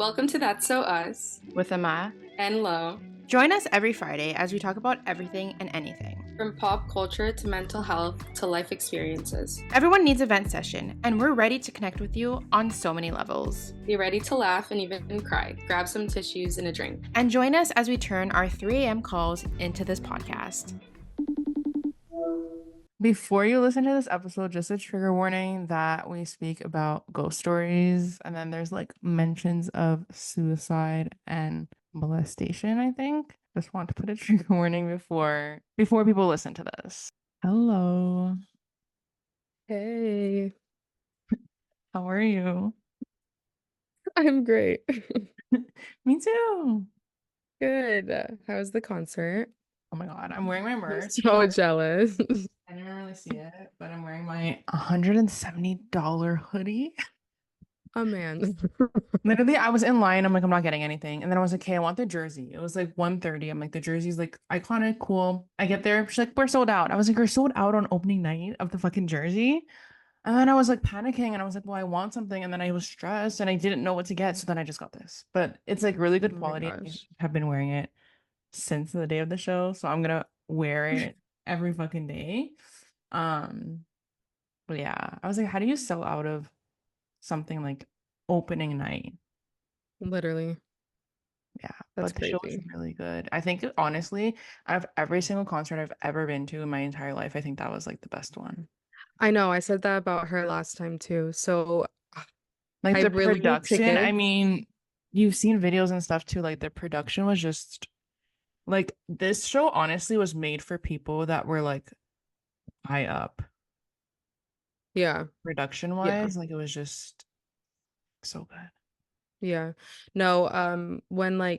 Welcome to That's So Us with Ama. and Lo. Join us every Friday as we talk about everything and anything. From pop culture to mental health to life experiences. Everyone needs a vent session, and we're ready to connect with you on so many levels. Be ready to laugh and even cry. Grab some tissues and a drink. And join us as we turn our 3 a.m. calls into this podcast. Before you listen to this episode, just a trigger warning that we speak about ghost stories, and then there's like mentions of suicide and molestation, I think. Just want to put a trigger warning before people listen to this. Hello. Hey, How are you? I'm great. Me too. Good. How was the concert? Oh my God, I'm wearing my I'm merch. so jealous. I didn't really see it, but I'm wearing my $170 hoodie. Oh man. Literally, I was in line. I'm like, I'm not getting anything. And then I was like, okay, I want the jersey. It was like 1:30. I'm like, the jersey's like iconic, cool. I get there. She's like, we're sold out. I was like, we're sold out on opening night of the fucking jersey. And then I was like panicking and I was like, well, I want something. And then I was stressed and I didn't know what to get. So then I just got this. But it's like really good Oh my quality. I gosh. have been wearing it since the day of the show. So I'm gonna wear it every fucking day. Um, but yeah, I was like, how do you sell out of something like opening night? Literally. Yeah, That's but the show was crazy. really good. I think honestly, out of every single concert I've ever been to in my entire life, I think that was like the best one. I know, I said that about her last time too. So Like I the really need production, I tickets. mean, you've seen videos and stuff too. Like the production was just like this show honestly was made for people that were like high up Yeah. production Yeah. wise. Like it was just so good. Yeah. No, when I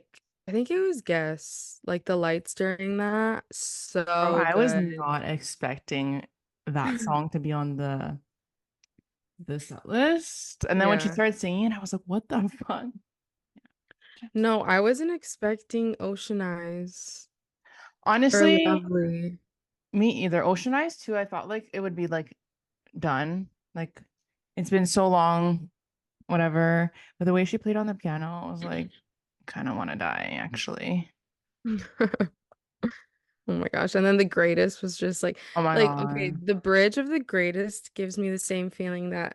think it was Guess, like the lights during that, Bro, so I was good. not expecting that song to be on the set list. And then when she Yeah. started singing, I was like, what the fuck? No, I wasn't expecting Ocean Eyes or Honestly, Lovely. me either. Ocean Eyes too, I thought like it would be like done. Like it's been so long, whatever. But the way she played on the piano, I was like, kind of want to die, actually. Oh my gosh. And then the greatest was just Oh my okay, God. the bridge of the greatest gives me the same feeling that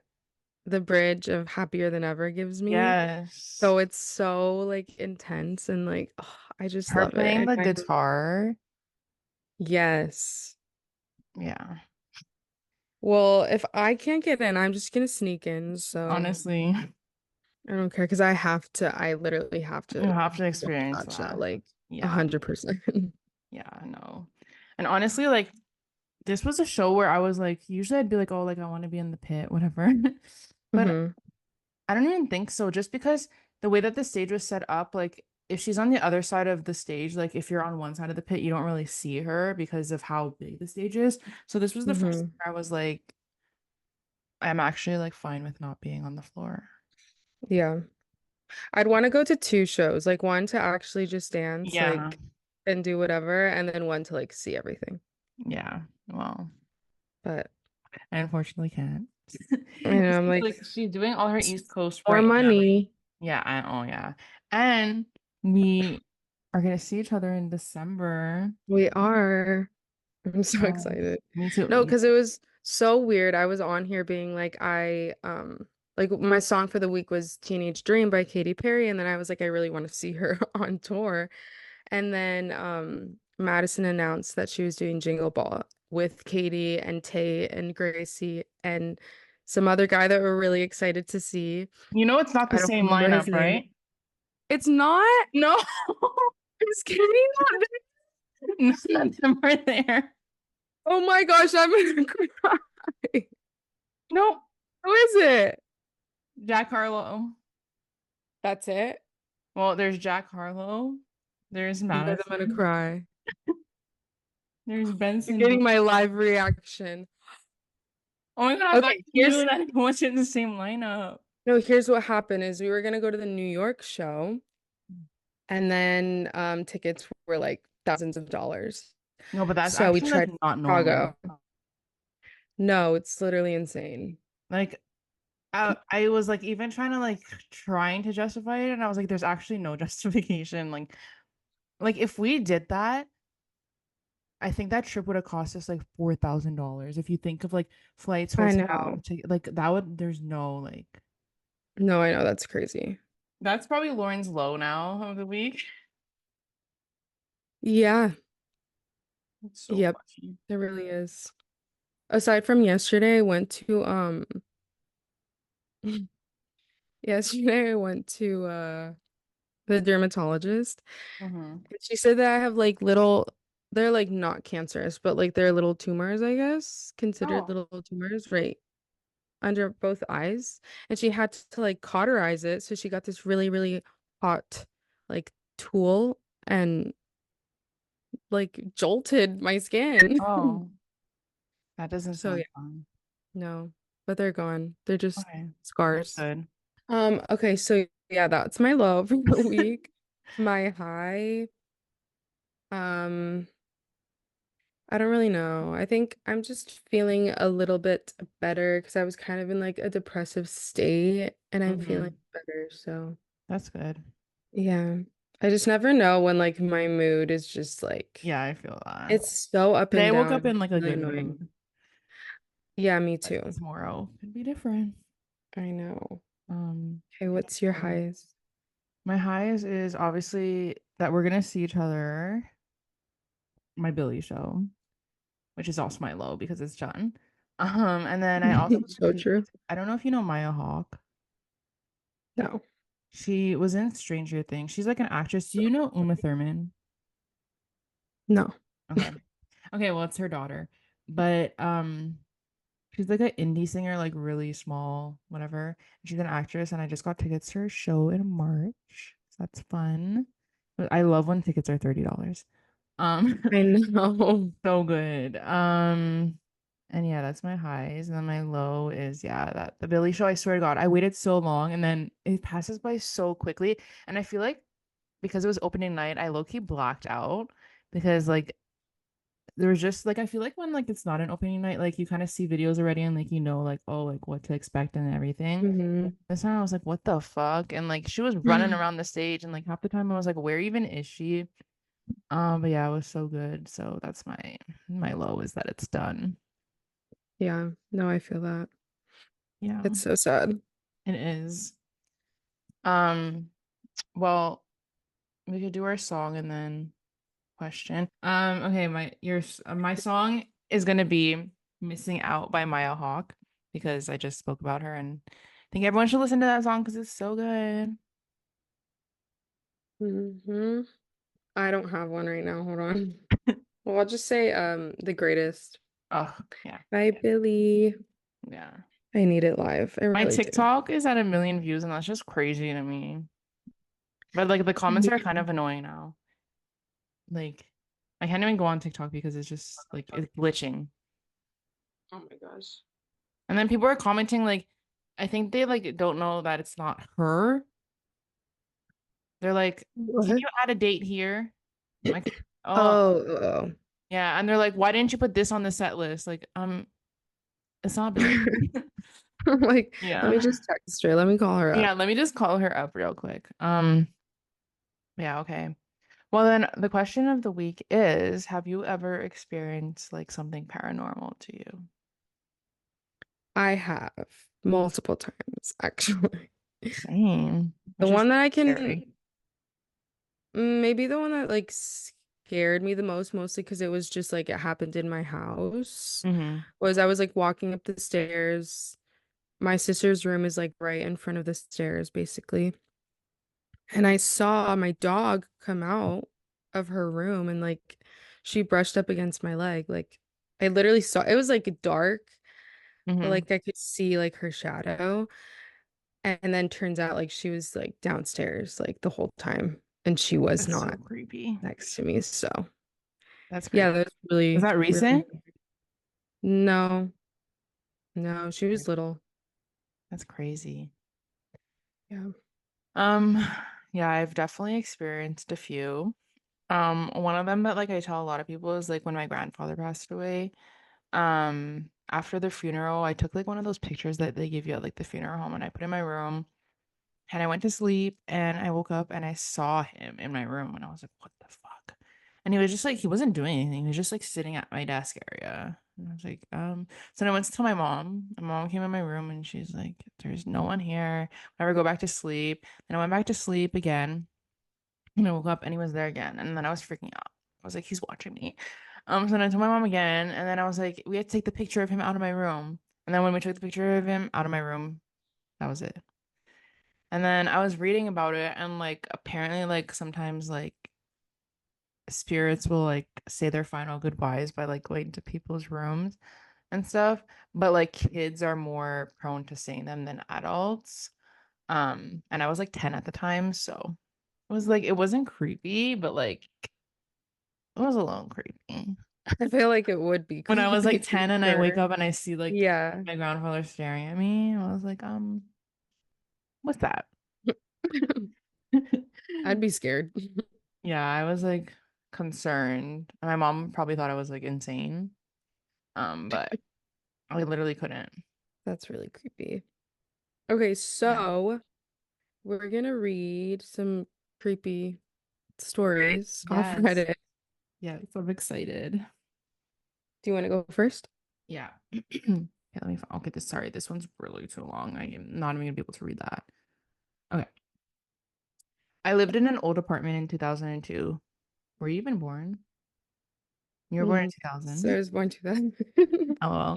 the bridge of Happier Than Ever gives me. Yes. So it's so like intense and I just Her love it. playing And the I guitar. yes. Yeah. Well, if I can't get in, I'm just gonna sneak in. So Honestly, I don't care because I literally have you to have to watch experience that show that. like Yeah. 100%. Yeah, I know. And honestly, like this was a show where I was like, usually I'd be like, oh, like I want to be in the pit, whatever. But hmm I don't even think so, just because the way that the stage was set up, like if she's on the other side of the stage, like if you're on one side of the pit, you don't really see her because of how big the stage is. So this was the first time hmm where I was like, I'm actually like fine with not being on the floor. Yeah. I'd want to go to two shows, like one to actually just dance, Yeah. and do whatever, and then one to like see everything. Yeah. Well, But I unfortunately can't. I'm like, Like she's doing all her East Coast more right now. money. Yeah, oh yeah. And we are gonna see each other in December. We are. I'm so Oh, excited. me too. No, because it was so weird. I was on here being like, like my song for the week was Teenage Dream by Katy Perry, and then I was like, I really want to see her on tour. And then Madison announced that she was doing Jingle Ball with Katie and Tay and Gracie and some other guy that we're really excited to see. You know it's not the I don't same remember his lineup, name. right? It's not. No, I'm just kidding. none of them are there. Oh my gosh, I'm gonna cry. No, Who is it? Jack Harlow. That's it. Well, there's Jack Harlow, there's You guys, I'm gonna Madison, cry. there's You're Benson getting Boone. my live reaction. Oh my God, I thought Okay, you knew that it wasn't the same lineup. here's what happened is we were gonna go to the New York show and then tickets were like thousands of dollars. No, but that's So we actually like tried not normal. Chicago. No, it's literally insane. Like I was like even trying to like trying to justify it, and I was like, there's actually no justification. Like if we did that, I think that trip would have cost us like $4,000. If you think of like flights, I hotel, know. like that would there's no like No, I know that's crazy. that's probably Lauren's low now of the week. Yeah. It's so Yep. funny. There really is. Aside from yesterday, I went to yesterday I went to the dermatologist. Mm-hmm. And she said that I have like little, they're like not cancerous, but like they're little tumors, I guess, considered Oh. little tumors, right under both eyes. And she had to like cauterize it. So she got this really, really hot like tool and like jolted my skin. Oh, that doesn't So yeah, sound fun. no, but they're gone. They're just Okay, that's scars. good. Okay, so yeah, that's my low for the week. My high, um, I don't really know. I think I'm just feeling a little bit better because I was kind of in like a depressive state and I'm feeling Mm-hmm. better. So That's good. yeah. I just never know when like my mood is just like Yeah, I feel that. it's so up Today and I woke up down. in like a Really good annoying. mood, Yeah, me but too. tomorrow could be different. I know. Okay, Yeah, what's your so highs? my highs is obviously that we're gonna see each other, my Billy show, which is also my low because it's John. And then I also So true. I don't know if you know Maya Hawk. No. She was in Stranger Things. She's like an actress. Do you know Uma Thurman? No. Okay. Okay, well, it's her daughter. But she's like an indie singer, like really small, whatever. She's an actress, and I just got tickets to her show in March. So that's fun. But I love when tickets are $30. Um, I know. so good. And yeah, that's my highs. And then my low is yeah, that the Billy show, I swear to God, I waited so long and then it passes by so quickly. And I feel like because it was opening night, I low-key blacked out because like there was just like I feel like when like it's not an opening night, like you kind of see videos already and like you know like oh like what to expect and everything. Hmm. This time I was like, what the fuck? And like she was running around the stage and like half the time I was like, where even is she? But yeah, it was so good. So that's my low is that it's done. Yeah, no, I feel that. Yeah, It's so sad. it is. Um, well, we could do our song and then question. Okay, my song is gonna be "Missing Out" by Maya Hawke because I just spoke about her and I think everyone should listen to that song because it's so good. Hmm. I don't have one right now. Hold on. Well, I'll just say The Greatest Oh, yeah. by Billy. Yeah. I need it live. I My really do. TikTok is at 1 million views and that's just crazy to me. But like the comments are kind of annoying now. Like I can't even go on TikTok because it's just like it's glitching. Oh my gosh. And then people are commenting like I think they like don't know that it's not her. They're like, "Can What? you add a date here?" I'm like, "Oh, Oh, oh. yeah." And they're like, "Why didn't you put this on the set list?" Like, it's not Billy. I'm like, let me Yeah. just text her. Let me call her Yeah, up. let me just call her up real quick. Yeah, okay. Well, then the question of the week is, have you ever experienced like something paranormal to you? I have multiple times, actually. Same, The which is one that I can, scary. maybe the one that like scared me the most, mostly because it was just like it happened in my house, Mm-hmm. was I was like walking up the stairs. My sister's room is like right in front of the stairs, basically. And I saw my dog come out of her room and like she brushed up against my leg. Like I literally saw it was like dark, but Mm-hmm. like I could see like her shadow. And then turns out like she was like downstairs like the whole time and she was That's so not creepy. next to me. So That's yeah, crazy. that's Was really, that really recent? weird. No, no, she was Weird. little. That's crazy. Yeah. Um, yeah, I've definitely experienced a few. One of them that like I tell a lot of people is like when my grandfather passed away. after the funeral, I took like one of those pictures that they give you at like the funeral home and I put it in my room and I went to sleep and I woke up and I saw him in my room and I was like, what the fuck? And he was just like, he wasn't doing anything. He was just like sitting at my desk area. And I was like, so then I went to tell my mom. My mom came in my room and she's like, there's no one here. Whenever I go back to sleep. Then I went back to sleep again. And I woke up and he was there again. And then I was freaking out. I was like, he's watching me. So then I told my mom again, and then I was like, we had to take the picture of him out of my room. And then when we took the picture of him out of my room, that was it. And then I was reading about it, and like apparently, like sometimes like spirits will like say their final goodbyes by like going to people's rooms and stuff. But like kids are more prone to saying them than adults. And I was like 10 at the time, so it was like it wasn't creepy, but like it was a little creepy. I feel like it would be When I was creepy like for 10 and I wake sure. up and I see like Yeah. my grandfather staring at me, I was like, what's that? I'd be scared. Yeah, I was like concerned. And my mom probably thought I was like insane. But I literally couldn't. That's really creepy. Okay, Yeah. so we're gonna read some creepy stories off Yes. Reddit. Yes, I'm excited. Do you want to go first? Yeah. Okay, let me okay, this sorry, this one's really too long. I am not even gonna be able to read that. Okay. I lived in an old apartment in 2002. Were you even born? You were born in So I 2000. was born 2000. LOL.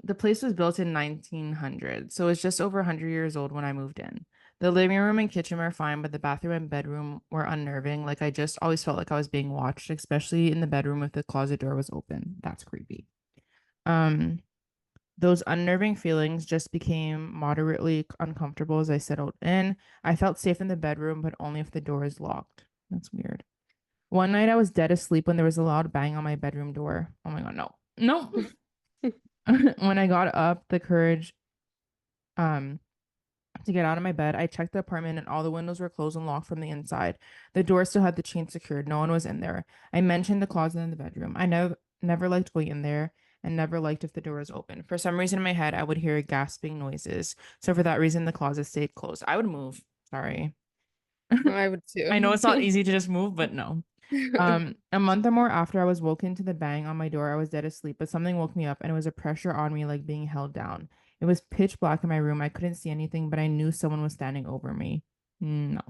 The place was built in 1900, so it's just over 100 years old when I moved in. The living room and kitchen were fine, but the bathroom and bedroom were unnerving. Like I just always felt like I was being watched, especially in the bedroom if the closet door was open. That's creepy. Um, those unnerving feelings just became moderately uncomfortable as I settled in. I felt safe in the bedroom, but only if the door is locked. That's weird. One night I was dead asleep when there was a loud bang on my bedroom door. Oh my God, no. No. When I got up the courage um to get out of my bed, I checked the apartment and all the windows were closed and locked from the inside. The door still had the chain secured. No one was in there. I mentioned the closet in the bedroom. I never liked going in there and never liked if the door was open. For some reason in my head, I would hear gasping noises. So for that reason, the closet stayed closed. I would move. Sorry. I would I know too. it's not easy to just move, but no. A month or more after I was woken to the bang on my door, I was dead asleep, but something woke me up and it was a pressure on me like being held down. It was pitch black in my room. I couldn't see anything, but I knew someone was standing over me. No.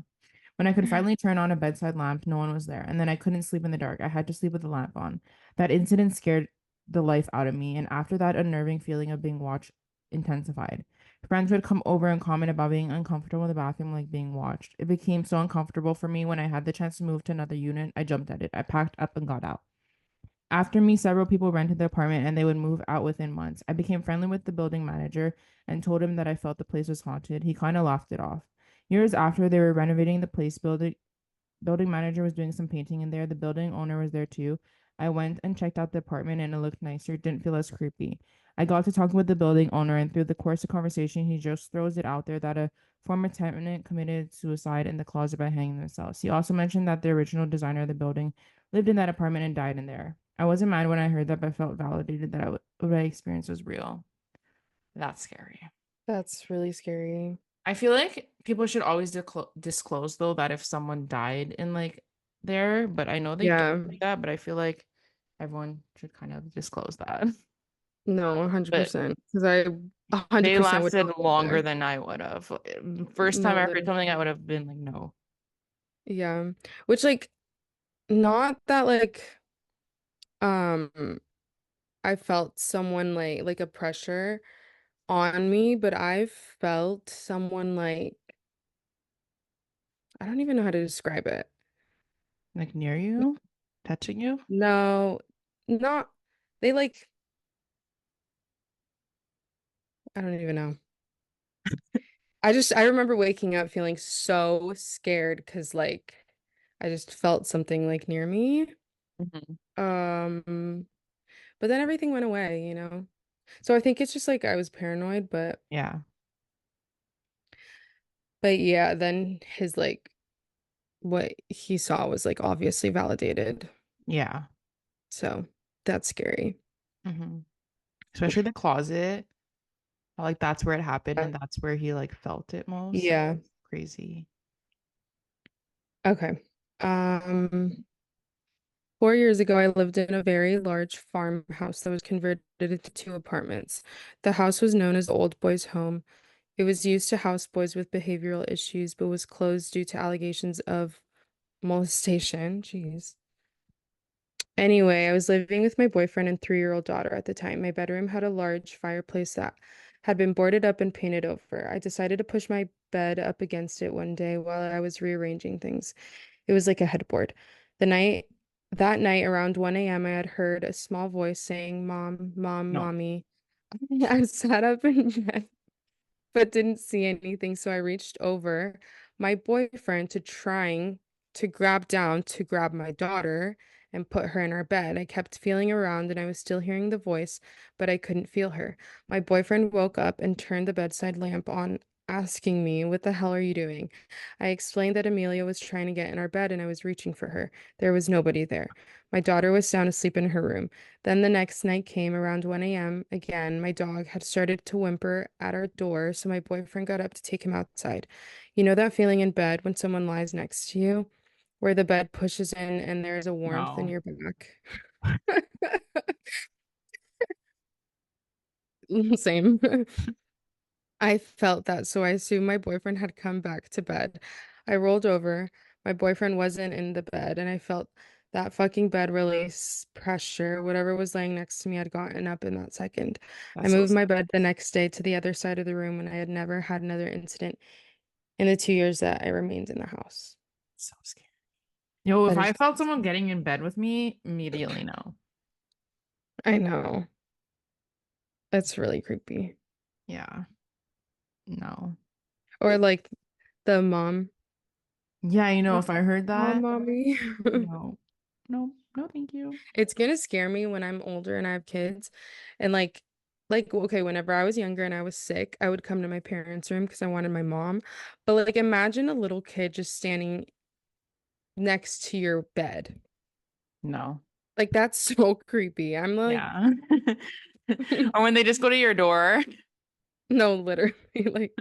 When I could finally turn on a bedside lamp, no one was there. And then I couldn't sleep in the dark. I had to sleep with the lamp on. That incident scared the life out of me. And after that, unnerving feeling of being watched intensified. Friends would come over and comment about being uncomfortable in the bathroom, like being watched. It became so uncomfortable for me when I had the chance to move to another unit. I jumped at it. I packed up and got out. After me, several people rented the apartment and they would move out within months. I became friendly with the building manager and told him that I felt the place was haunted. He kind of laughed it off. Years after they were renovating the place, building manager was doing some painting in there. The building owner was there too. I went and checked out the apartment and it looked nicer, didn't feel as creepy. I got to talking with the building owner, and through the course of conversation, he just throws it out there that a former tenant committed suicide in the closet by hanging themselves. He also mentioned that the original designer of the building lived in that apartment and died in there. I wasn't mad when I heard that, but felt validated that what I experienced was real. That's scary. That's really scary. I feel like people should always disclose though that if someone died in like there, but I know they don't Yeah. do that, but I feel like everyone should kind of disclose that. No, But 100%. Because I they 100% would lasted not go longer there. than I would have. First time No, I heard something, I literally. would have been like, no. Yeah. Which like not that like um I felt someone like a pressure on me, but I felt someone like I don't even know how to describe it. Like near you, touching you. No, not they like I don't even know. I remember waking up feeling so scared because like I just felt something like near me. Mhm. Um, but then everything went away, you know. So I think it's just like I was paranoid, Yeah, but yeah, then his like what he saw was like obviously validated. yeah. So that's scary. Hmm. especially the closet. Like that's where it happened Uh, and that's where he like felt it most. Yeah. Crazy. Okay. Um, 4 years ago, I lived in a very large farmhouse that was converted into two apartments. The house was known as the Old Boys' Home. It was used to house boys with behavioral issues, but was closed due to allegations of molestation. Jeez. Anyway, I was living with my boyfriend and 3-year-old daughter at the time. My bedroom had a large fireplace that had been boarded up and painted over. I decided to push my bed up against it one day while I was rearranging things. It was like a headboard. The night that night around 1 a.m. I had heard a small voice saying, "Mom, mom, No, mommy." I sat up in bed but didn't see anything. So I reached over my boyfriend to trying to grab down to grab my daughter and put her in our bed. I kept feeling around and I was still hearing the voice, but I couldn't feel her. My boyfriend woke up and turned the bedside lamp on, asking me, "What the hell are you doing?" I explained that Amelia was trying to get in our bed and I was reaching for her. There was nobody there. My daughter was sound asleep in her room. Then the next night came around 1 a.m. again. My dog had started to whimper at our door, so my boyfriend got up to take him outside. You know that feeling in bed when someone lies next to you, where the bed pushes in and there's a warmth in no. your back? Same. I felt that, so I assumed my boyfriend had come back to bed. I rolled over. My boyfriend wasn't in the bed, and I felt that fucking bed release pressure. Whatever was laying next to me had gotten up in that second. I That's so moved my scary. bed the next day to the other side of the room, and I had never had another incident in the 2 years that I remained in the house. So scary. Yo, if That I is, felt someone getting in bed with me, immediately no. I know. That's really creepy. Yeah, no. Or like the mom, Yeah, mom, if I heard mom, that, mommy. no, no, no, thank you. It's gonna scare me when I'm older and I have kids. And like okay, whenever I was younger and I was sick, I would come to my parents' room because I wanted my mom. But like imagine a little kid just standing next to your bed. No. Like that's so creepy. I'm like, Yeah. Or when they just go to your door. no, literally, like,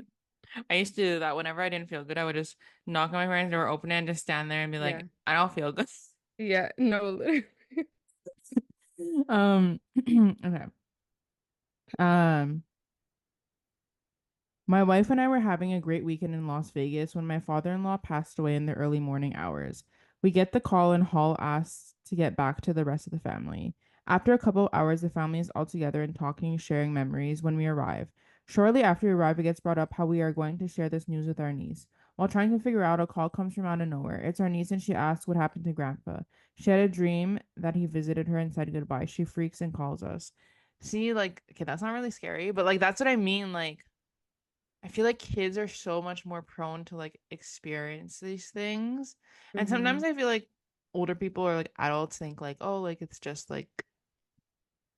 I used to do that whenever I didn't feel good. I would just knock on my parents' door, open it, and just stand there and be like, yeah. I don't feel good. Yeah, no, literally. Okay. Um, My wife and I were having a great weekend in Las Vegas when my father-in-law passed away in the early morning hours. We get the call and Hall asks to get back to the rest of the family. After a couple of hours, the family is all together and talking, sharing memories when we arrive. Shortly after we arrive, it gets brought up how we are going to share this news with our niece. While trying to figure out, a call comes from out of nowhere. It's our niece and she asks what happened to Grandpa. She had a dream that he visited her and said goodbye. She freaks and calls us. See, like, okay, that's not really scary, but like that's what I mean. Like, I feel like kids are so much more prone to like experience these things. And sometimes Hmm. I feel like older people or like adults think like, oh, like it's just like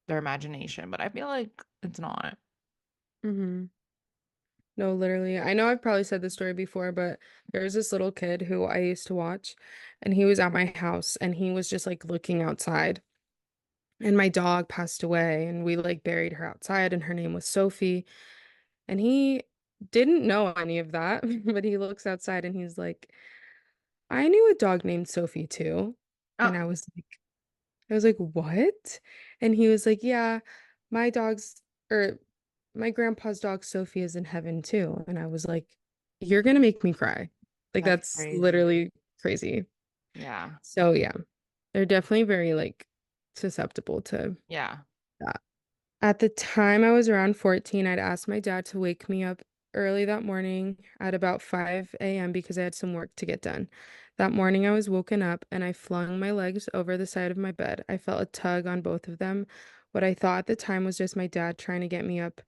their imagination, but I feel like it's not. Hmm. No, literally. I know I've probably said this story before, but there was this little kid who I used to watch, and he was at my house and he was just like looking outside. And my dog passed away, and we like buried her outside, and her name was Sophie. And he didn't know any of that, but he looks outside and he's like, "I knew a dog named Sophie too." And Oh, I was like, "What?" And he was like, "Yeah, my dog's or my grandpa's dog Sophie is in heaven too." And I was like, "You're gonna make me cry." Like that's that's crazy. literally crazy. Yeah. So yeah, they're definitely very like susceptible to Yeah. that. At the time I was around 14, I'd asked my dad to wake me up early that morning at about 5 a.m. because I had some work to get done. That morning, I was woken up and I flung my legs over the side of my bed. I felt a tug on both of them. What I thought at the time was just my dad trying to get me up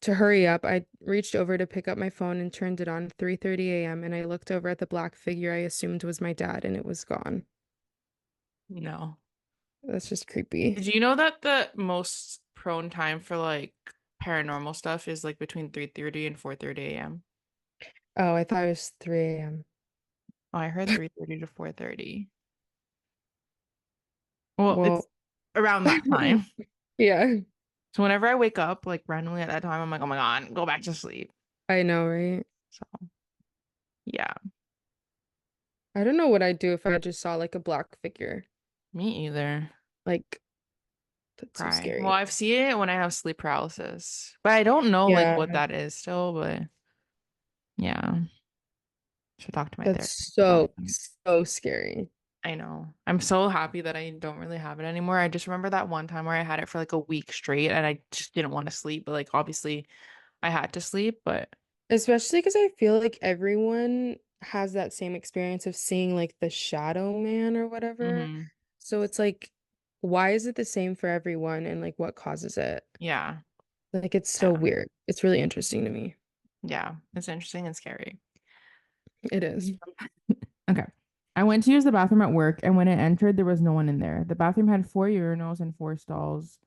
to hurry up. I reached over to pick up my phone and turned it on 3:30 a.m. and I looked over at the black figure I assumed was my dad and it was gone. No. That's just creepy. Did you know that the most prone time for like paranormal stuff is like between 3:30 and 4:30 a.m.? Oh, I thought it was 3 a.m. Oh, I heard 3:30 to 4:30. Well, it's Well, around that time. yeah. So whenever I wake up like randomly at that time, I'm like, oh my God, go back to sleep. I know, right? So yeah, I don't know what I'd do if I just saw like a black figure. me either. Like, that's so Cry. Well, scary. I've seen it when I have sleep paralysis, but I don't know like Yeah, what that is still, but yeah, should talk to my that's therapist about it. so scary. I know. I'm so happy that I don't really have it anymore. I just remember that one time where I had it for like a week straight and I just didn't want to sleep, but like obviously I had to sleep, but Especially because I feel like everyone has that same experience of seeing like the shadow man or whatever. hmm So it's like, why is it the same for everyone and like what causes it? yeah. Like it's so Yeah. weird. It's really interesting to me. Yeah. It's interesting and scary. It is. Okay. I went to use the bathroom at work, and when I entered, there was no one in there. The bathroom had four urinals and four stalls,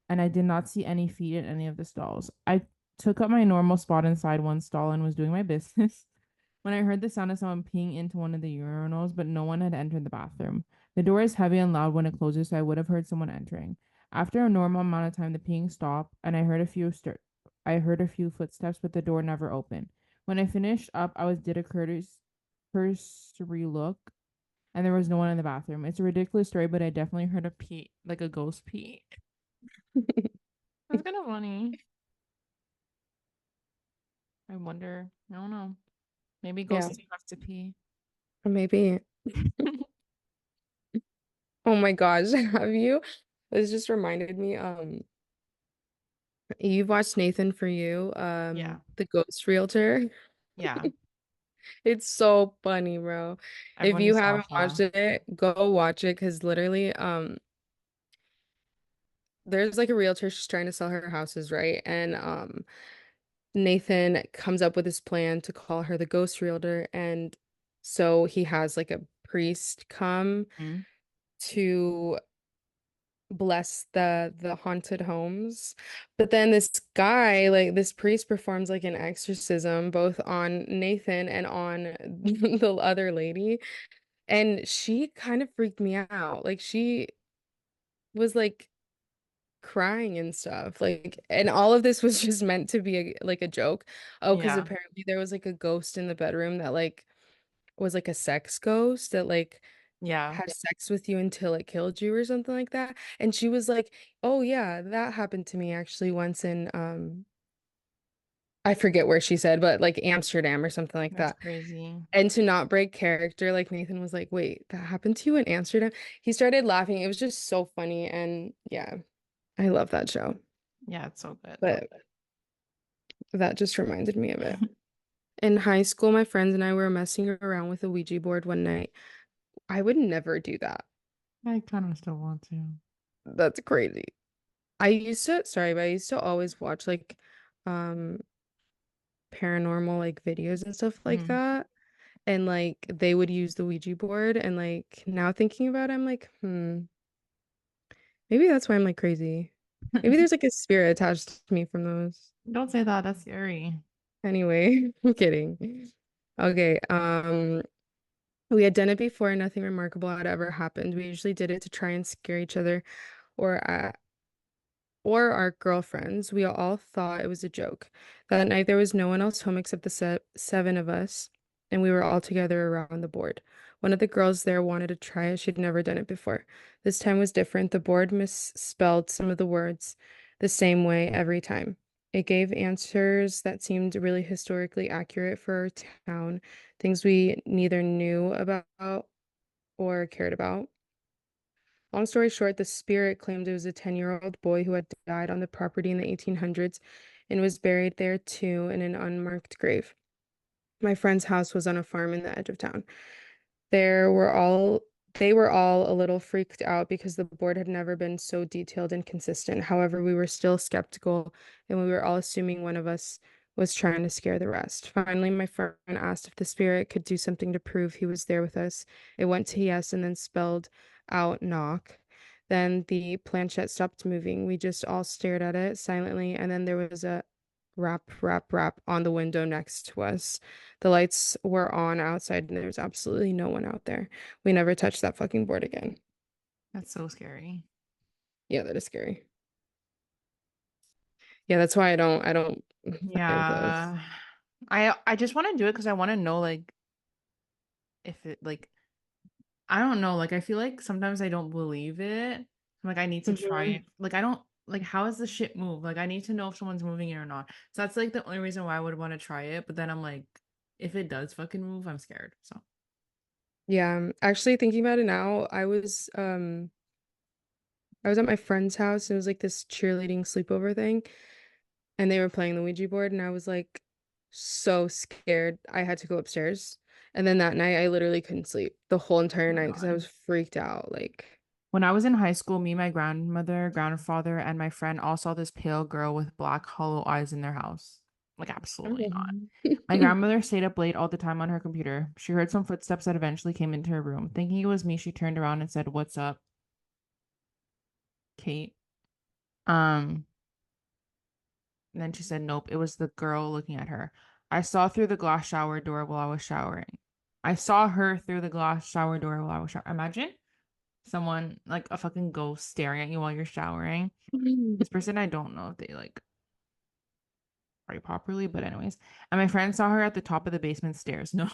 and I did not see any feet in any of the stalls. I took up my normal spot inside one stall and was doing my business when I heard the sound of someone peeing into one of the urinals, but no one had entered the bathroom. The door is heavy and loud when it closes, so I would have heard someone entering. After a normal amount of time, the peeing stopped, and I heard a few footsteps, but the door never opened. When I finished up, I was did a cursory look, and there was no one in the bathroom. It's a ridiculous story, but I definitely heard a pee, like a ghost pee. That's kind of funny. I wonder. I don't know. Maybe Yeah, ghosts have to pee. or maybe. Oh my gosh, have you? This just reminded me, you've watched Nathan For You, Yeah. the ghost realtor. Yeah. It's so funny, bro. If Everyone you needs to haven't watch watched that. it, go watch it because literally, there's like a realtor, she's trying to sell her houses, right? And Nathan comes up with this plan to call her the ghost realtor, and so he has like a priest come Mm. to bless the haunted homes. But then this guy, like this priest performs like an exorcism both on Nathan and on the other lady. And she kind of freaked me out. Like she was like crying and stuff. Like, and all of this was just meant to be like a joke. Oh, because Yeah. apparently there was like a ghost in the bedroom that like was like a sex ghost that like Yeah. had sex with you until it killed you or something like that. And she was like, "Oh yeah, that happened to me actually once in I forget where she said, but like Amsterdam or something like That's that." crazy. And to not break character, like Nathan was like, "Wait, that happened to you in Amsterdam?" He started laughing. It was just so funny and yeah, I love that show. Yeah, it's so good. But that just reminded me of it. In high school, my friends and I were messing around with a Ouija board one night. I would never do that. I kind of still want to. That's crazy. Sorry, but I used to always watch like um paranormal like videos and stuff like Hmm. that. And like they would use the Ouija board and like now thinking about it, I'm like, maybe that's why I'm like crazy. Maybe there's like a spirit attached to me from those. Don't say that. That's scary. Anyway, I'm kidding. Okay, we had done it before, nothing remarkable had ever happened. We usually did it to try and scare each other or or our girlfriends. We all thought it was a joke. That night, there was no one else home except the seven of us, and we were all together around the board. One of the girls there wanted to try it. She'd never done it before. This time was different. The board misspelled some of the words the same way every time. It gave answers that seemed really historically accurate for our town, things we neither knew about or cared about. Long story short, the spirit claimed it was a 10-year-old boy who had died on the property in the 1800s and was buried there too in an unmarked grave. My friend's house was on a farm in the edge of town. There were all they were all a little freaked out because the board had never been so detailed and consistent. However, we were still skeptical and we were all assuming one of us was trying to scare the rest. Finally, my friend asked if the spirit could do something to prove he was there with us. It went to yes and then spelled out knock. Then the planchette stopped moving. We just all stared at it silently, and then there was a rap, rap, rap on the window next to us. The lights were on outside and there was absolutely no one out there. We never touched that fucking board again. That's so scary. Yeah, that is scary. Yeah, that's why I don't find clothes. Yeah. I just want to do it because I want to know like if it like I don't know, like I feel like sometimes I don't believe it. I'm like I need to try Mhm. it. Like I don't like how does the shit move? Like I need to know if someone's moving it or not. So that's like the only reason why I would want to try it. But then I'm like, if it does fucking move, I'm scared. So Yeah, actually thinking about it now, I was at my friend's house. It was like this cheerleading sleepover thing, and they were playing the Ouija board, and I was like so scared. I had to go upstairs. And then that night I literally couldn't sleep the whole oh entire my night because I God. was freaked out. Like, When I was in high school, me, my grandmother, grandfather, and my friend all saw this pale girl with black hollow eyes in their house. Like absolutely not. oh. My grandmother stayed up late all the time on her computer. She heard some footsteps that eventually came into her room. Thinking it was me, she turned around and said, "What's up, Kate?" Um, and then she said, "Nope, it was the girl looking at her. I saw through the glass shower door while I was showering. I saw her through the glass shower door while I was showering." Imagine someone like a fucking ghost staring at you while you're showering. This person, I don't know if they like pray properly, but anyways. And my friend saw her at the top of the basement stairs. No.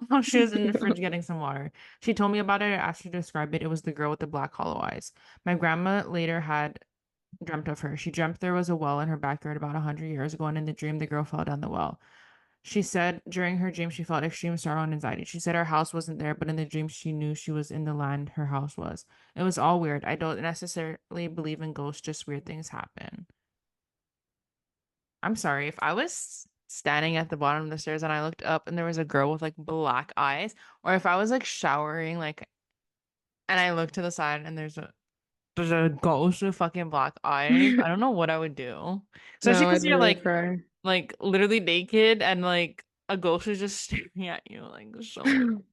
While she was in the fridge getting some water. She told me about it. I asked her to describe it. It was the girl with the black hollow eyes. My grandma later had dreamt of her. She dreamt there was a well in her backyard about 100 years ago, and in the dream, the girl fell down the well. She said during her dream she felt extreme sorrow and anxiety. She said her house wasn't there, but in the dream she knew she was in the land her house was. It was all weird. I don't necessarily believe in ghosts, just weird things happen. I'm sorry, if I was standing at the bottom of the stairs and I looked up and there was a girl with like black eyes, or if I was like showering, like, and I looked to the side and there's a ghost with fucking black eyes, I don't know what I would do. Especially No, because I'd you're literally cry. like literally naked and like a ghost is just staring at you, like so weird.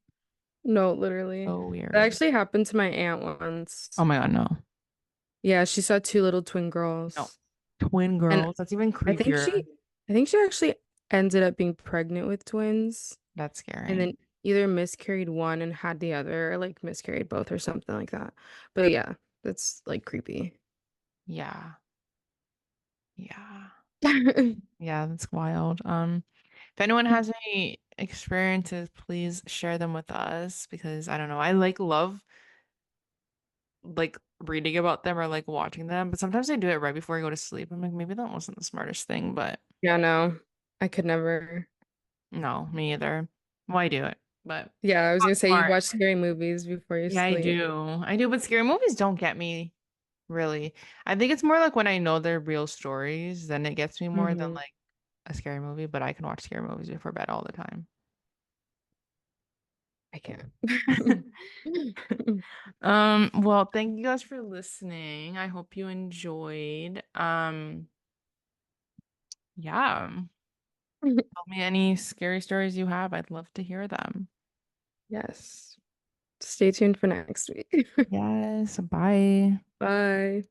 No, literally. So That weird. actually happened to my aunt Oh once. my God, no. Yeah, she saw two little twin No. girls. Twin And girls. That's even I think creepier. she I think she actually ended up being pregnant with twins That's and scary. then either miscarried one and had the other, or like miscarried both or something like that. But yeah, that's like creepy. Yeah. Yeah. Yeah, that's wild. If anyone has any experiences, please share them with us because I don't know. I like love like reading about them or like watching them, but sometimes I do it right before I go to sleep. I'm like, maybe that wasn't the smartest thing, but Yeah, no. I could never. no, me either. Why do it? But Yeah, I was not gonna say you smart. watch scary movies before you Yeah, I sleep. do. I do, but scary movies don't get me really. I think it's more like when I know they're real stories, then it gets me more than Hmm. like a scary movie, but I can watch scary movies before bed all the time. I can't. Well, thank you guys for listening. I hope you enjoyed. Yeah. Tell me any scary stories you have. I'd love to hear them. Yes. Stay tuned for next week. Yes, bye. Bye.